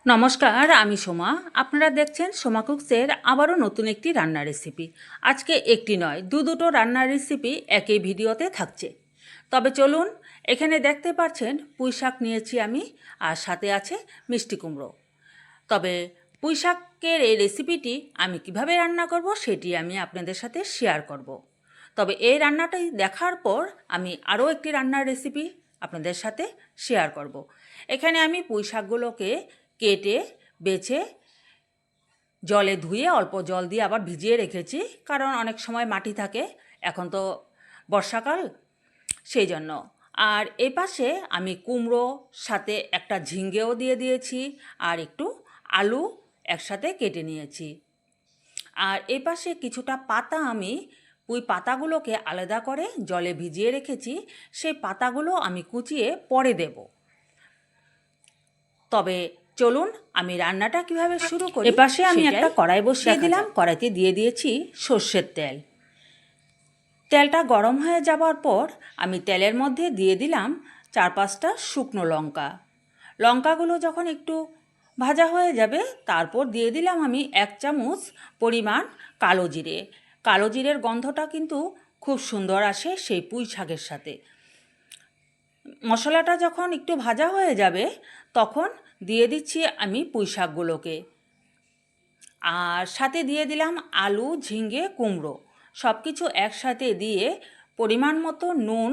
নমস্কার, আমি সোমা। আপনারা দেখছেন সোমা কুকসের আবারও নতুন একটি রান্নার রেসিপি। আজকে একটি নয়, দুটো রান্নার রেসিপি একই ভিডিওতে থাকছে। তবে চলুন, এখানে দেখতে পাচ্ছেন পুঁই শাক নিয়েছি আমি, আর সাথে আছে মিষ্টি কুমড়ো। তবে পুঁই শাকের এই রেসিপিটি আমি কিভাবে রান্না করব সেটি আমি আপনাদের সাথে শেয়ার করব। তবে এই রান্নাটি দেখার পর আমি আরও একটি রান্নার রেসিপি আপনাদের সাথে শেয়ার করব। এখানে আমি পুঁই শাকগুলোকে কেটে বেছে জলে ধুয়ে অল্প জল দিয়ে আবার ভিজিয়ে রেখেছি, কারণ অনেক সময় মাটি থাকে, এখন তো বর্ষাকাল সেই জন্য। আর এই পাশে আমি কুমড়ো সাথে একটা ঝিঙ্গেও দিয়ে দিয়েছি, আর একটু আলু একসাথে কেটে নিয়েছি। আর এই পাশে কিছুটা পাতা আমি পুঁই পাতাগুলোকে আলাদা করে জলে ভিজিয়ে রেখেছি, সেই পাতাগুলো আমি কুচিয়ে পরে দেব। তবে চলুন আমি রান্নাটা কিভাবে শুরু করি। এপাশে আমি একটা কড়াই বসিয়ে দিলাম, কড়াইতে দিয়ে দিয়েছি সর্ষের তেল। তেলটা গরম হয়ে যাবার পর আমি তেলের মধ্যে দিয়ে দিলাম 4-5টা শুকনো লঙ্কা। লঙ্কাগুলো যখন একটু ভাজা হয়ে যাবে, তারপর দিয়ে দিলাম আমি 1 চামচ পরিমাণ কালো জিরে। কালো জিরের গন্ধটা কিন্তু খুব সুন্দর আসে সেই পুঁই শাকের সাথে। মশলাটা যখন একটু ভাজা হয়ে যাবে, তখন দিয়ে দিচ্ছি আমি পুঁই শাকগুলোকে, আর সাথে দিয়ে দিলাম আলু, ঝিঙ্গে, কুমড়ো সব কিছু একসাথে দিয়ে পরিমাণ মতো নুন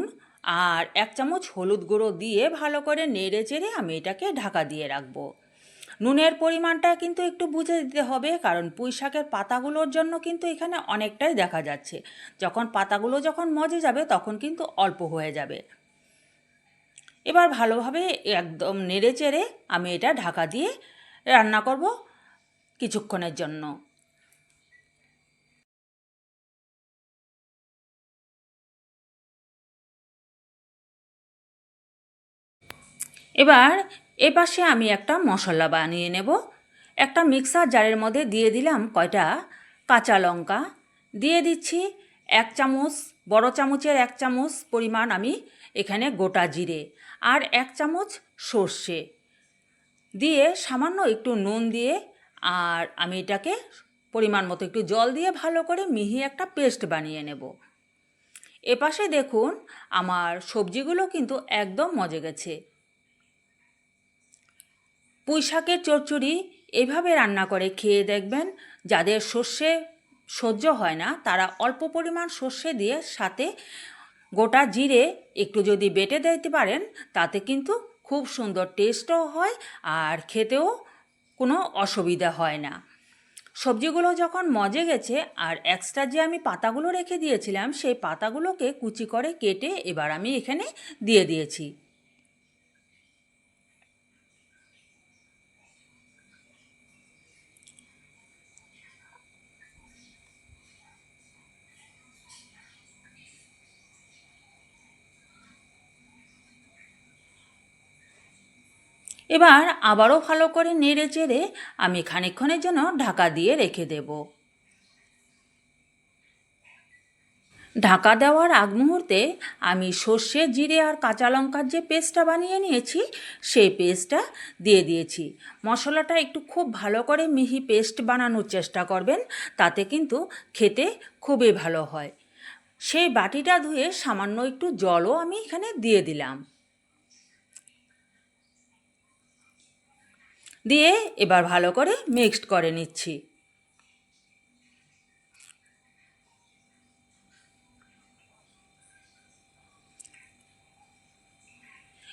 আর 1 চামচ হলুদ গুঁড়ো দিয়ে ভালো করে নেড়ে চেড়ে আমি এটাকে ঢাকা দিয়ে রাখবো। নুনের পরিমাণটা কিন্তু একটু বুঝে দিতে হবে, কারণ পুঁই শাকের পাতাগুলোর জন্য কিন্তু এখানে অনেকটাই দেখা যাচ্ছে। পাতাগুলো যখন মজে যাবে তখন কিন্তু অল্প হয়ে যাবে। এবার ভালোভাবে একদম নেড়ে চেড়ে আমি এটা ঢাকা দিয়ে রান্না করব কিছুক্ষণের জন্য। এবার এপাশে আমি একটা মশলা বানিয়ে নেব। একটা মিক্সার জারের মধ্যে দিয়ে দিলাম কয়টা কাঁচা লঙ্কা, দিয়ে দিচ্ছি 1 চামচ, বড় চামচের 1 চামচ পরিমাণ আমি এখানে গোটা জিরে, আর 1 চামচ সর্ষে দিয়ে সামান্য একটু নুন দিয়ে, আর আমি এটাকে পরিমাণ মতো একটু জল দিয়ে ভালো করে মিহি একটা পেস্ট বানিয়ে নেব। এপাশে দেখুন আমার সবজিগুলো কিন্তু একদম মজে গেছে। পুঁই শাকের চচ্চড়ি এভাবে রান্না করে খেয়ে দেখবেন। যাদের সর্ষে সহ্য হয় না, তারা অল্প পরিমাণ সর্ষে দিয়ে সাথে গোটা জিরে একটু যদি বেটে দিতে পারেন, তাতে কিন্তু খুব সুন্দর টেস্টও হয় আর খেতেও কোনো অসুবিধা হয় না। সবজিগুলো যখন মজে গেছে, আর এক্সট্রা যে আমি পাতাগুলো রেখে দিয়েছিলাম, সেই পাতাগুলোকে কুচি করে কেটে এবার আমি এখানে দিয়ে দিয়েছি। এবার আবারও ভালো করে নেড়ে চেড়ে আমি খানিকক্ষণের জন্য ঢাকা দিয়ে রেখে দেব। ঢাকা দেওয়ার আগ মুহূর্তে আমি সর্ষে, জিরে আর কাঁচা লঙ্কার যে পেস্টটা বানিয়ে নিয়েছি, সেই পেস্টটা দিয়ে দিয়েছি। মশলাটা একটু খুব ভালো করে মিহি পেস্ট বানানোর চেষ্টা করবেন, তাতে কিন্তু খেতে খুবই ভালো হয়। সেই বাটিটা ধুয়ে সামান্য একটু জলও আমি এখানে দিয়ে দিলাম। দিয়ে এবার ভালো করে মিক্সড করে নিচ্ছি।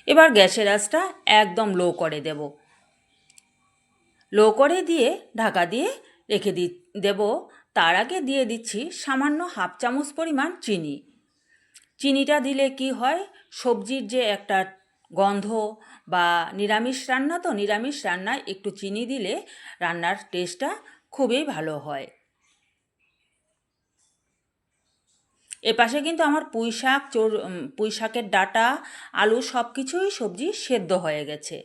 এবার গ্যাসের আঁচটা একদম লো করে দেব। লো করে দিয়ে ঢাকা দিয়ে রেখে দেব। তার আগে দিয়ে দিচ্ছি সামান্য 1/2 চামচ পরিমাণ চিনি। চিনিটা দিলে কি হয়, সবজির যে একটা গন্ধ, বা নিরামিষ রান্না তো, নিরামিষ রান্নায় একটু চিনি দিলে রান্নার টেস্টটা খুবই ভালো হয়। এপাশে কিন্তু আমার পুঁই শাকের ডাঁটা, আলু সব কিছুই সবজি সেদ্ধ হয়ে গেছে।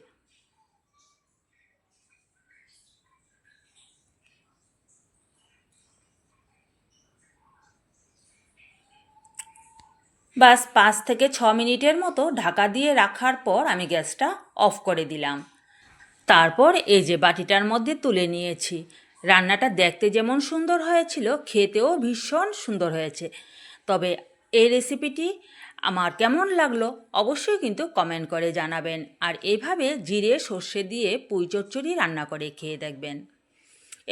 বাস 5 থেকে 6 মিনিটের মতো ঢাকা দিয়ে রাখার পর আমি গ্যাসটা অফ করে দিলাম। তারপর এই যে বাটিটার মধ্যে তুলে নিয়েছি। রান্নাটা দেখতে যেমন সুন্দর হয়েছিল, খেতেও ভীষণ সুন্দর হয়েছে। তবে এই রেসিপিটি আমার কেমন লাগলো অবশ্যই কিন্তু কমেন্ট করে জানাবেন। আর এইভাবে জিরে সর্ষে দিয়ে পুঁই চচ্চড়ি রান্না করে খেয়ে দেখবেন।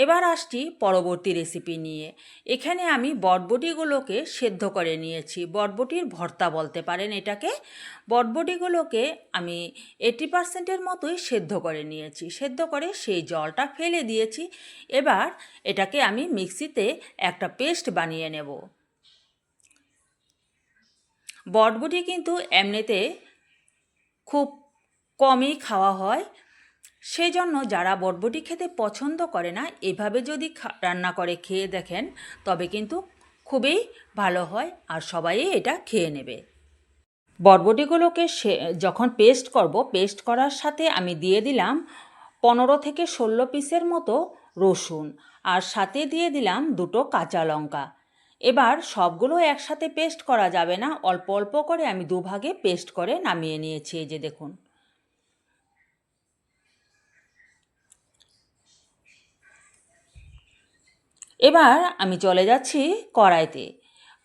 এবার আসছি পরবর্তী রেসিপি নিয়ে। এখানে আমি বটবটিগুলোকে সেদ্ধ করে নিয়েছি। বটবটির ভর্তা বলতে পারেন এটাকে। বটবটিগুলোকে আমি 80%-এর মতোই সেদ্ধ করে নিয়েছি। সেদ্ধ করে সেই জলটা ফেলে দিয়েছি। এবার এটাকে আমি মিক্সিতে একটা পেস্ট বানিয়ে নেব। বটবটি কিন্তু এমনিতে খুব কমই খাওয়া হয়। সেই জন্য যারা বটবটি খেতে পছন্দ করে না, এভাবে যদি রান্না করে খেয়ে দেখেন তবে কিন্তু খুবই ভালো হয় আর সবাই এটা খেয়ে নেবে। বটবটিগুলোকে যখন পেস্ট করব, পেস্ট করার সাথে আমি দিয়ে দিলাম 15 থেকে 16 পিসের মতো রসুন, আর সাথে দিয়ে দিলাম 2টো কাঁচা লঙ্কা। এবার সবগুলো একসাথে পেস্ট করা যাবে না, অল্প অল্প করে আমি দুভাগে পেস্ট করে নামিয়ে নিয়েছি। এই যে দেখুন। এবার আমি চলে যাচ্ছি কড়াইতে।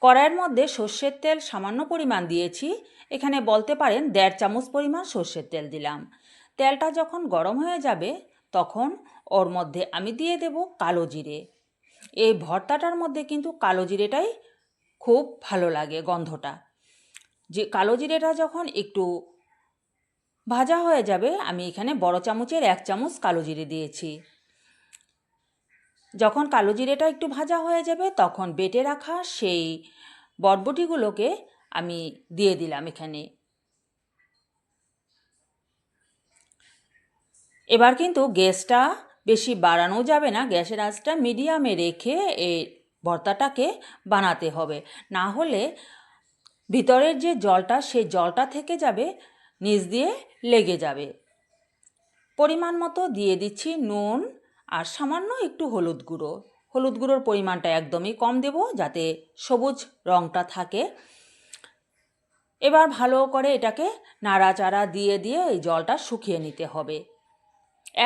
কড়াইয়ের মধ্যে সর্ষের তেল সামান্য পরিমাণ দিয়েছি। এখানে বলতে পারেন 1.5 চামচ পরিমাণ সর্ষের তেল দিলাম। তেলটা যখন গরম হয়ে যাবে তখন ওর মধ্যে আমি দিয়ে দেব কালো জিরে। এই ভর্তাটার মধ্যে কিন্তু কালো জিরেটাই খুব ভালো লাগে, গন্ধটা। যে কালো জিরেটা যখন একটু ভাজা হয়ে যাবে, আমি এখানে বড় চামচের 1 চামচ কালো জিরে দিয়েছি। যখন কালো জিরেটা একটু ভাজা হয়ে যাবে তখন বেটে রাখা সেই বটবটিগুলোকে আমি দিয়ে দিলাম এখানে। এবার কিন্তু গ্যাসটা বেশি বাড়ানো যাবে না, গ্যাসের আঁচটা মিডিয়ামে রেখে এই ভর্তাটাকে বানাতে হবে। না হলে ভিতরের যে জলটা, সেই জলটা থেকে যাবে, নিচ দিয়ে লেগে যাবে। পরিমাণ মতো দিয়ে দিচ্ছি নুন আর সামান্য একটু হলুদ গুঁড়ো। হলুদ গুঁড়োর পরিমাণটা একদমই কম দেব যাতে সবুজ রঙটা থাকে। এবার ভালো করে এটাকে নাড়াচাড়া দিয়ে দিয়ে এই জলটা শুকিয়ে নিতে হবে।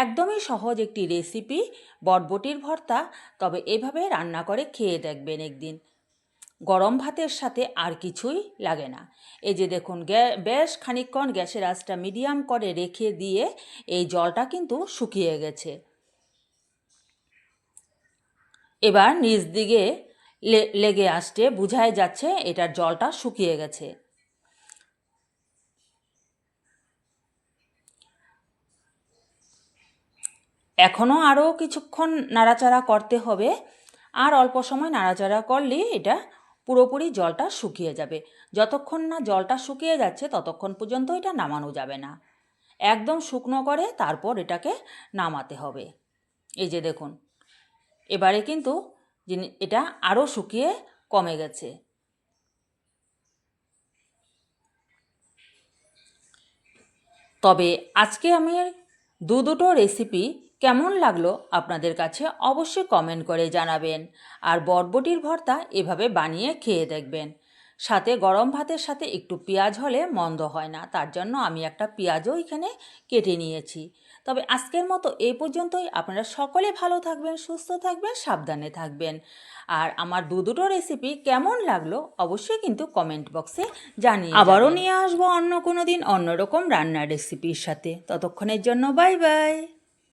একদমই সহজ একটি রেসিপি বটবটির ভর্তা। তবে এভাবে রান্না করে খেয়ে দেখবেন একদিন। গরম ভাতের সাথে আর কিছুই লাগে না। এই যে দেখুন, বেশ খানিকক্ষণ গ্যাসের আঁচটা মিডিয়াম করে রেখে দিয়ে এই জলটা কিন্তু শুকিয়ে গেছে। এবার নিচ দিকে লেগে আসছে, বোঝাই যাচ্ছে এটার জলটা শুকিয়ে গেছে। এখনও আরও কিছুক্ষণ নাড়াচাড়া করতে হবে। আর অল্প সময় নাড়াচাড়া করলেই এটা পুরোপুরি জলটা শুকিয়ে যাবে। যতক্ষণ না জলটা শুকিয়ে যাচ্ছে ততক্ষণ পর্যন্ত এটা নামানো যাবে না। একদম শুকনো করে তারপর এটাকে নামাতে হবে। এই যে দেখুন, এবারে কিন্তু এটা আরও শুকিয়ে কমে গেছে। তবে আজকে আমি দুটো রেসিপি কেমন লাগলো আপনাদের কাছে অবশ্যই কমেন্ট করে জানাবেন। আর বটবটির ভর্তা এভাবে বানিয়ে খেয়ে দেখবেন। সাথে গরম ভাতের সাথে একটু পেঁয়াজ হলে মন্দ হয় না, তার জন্য আমি একটা পেঁয়াজও এখানে কেটে নিয়েছি। তবে আজকের মতো এই পর্যন্তই। আপনারা সকলে ভালো থাকবেন, সুস্থ থাকবেন, সাবধানে থাকবেন। আর আমার দুটো রেসিপি কেমন লাগলো অবশ্যই কিন্তু কমেন্ট বক্সে জানিয়ে আবারও নিয়ে আসবো অন্য কোনো দিন অন্যরকম রান্নার রেসিপির সাথে। ততক্ষণের জন্য বাই বাই।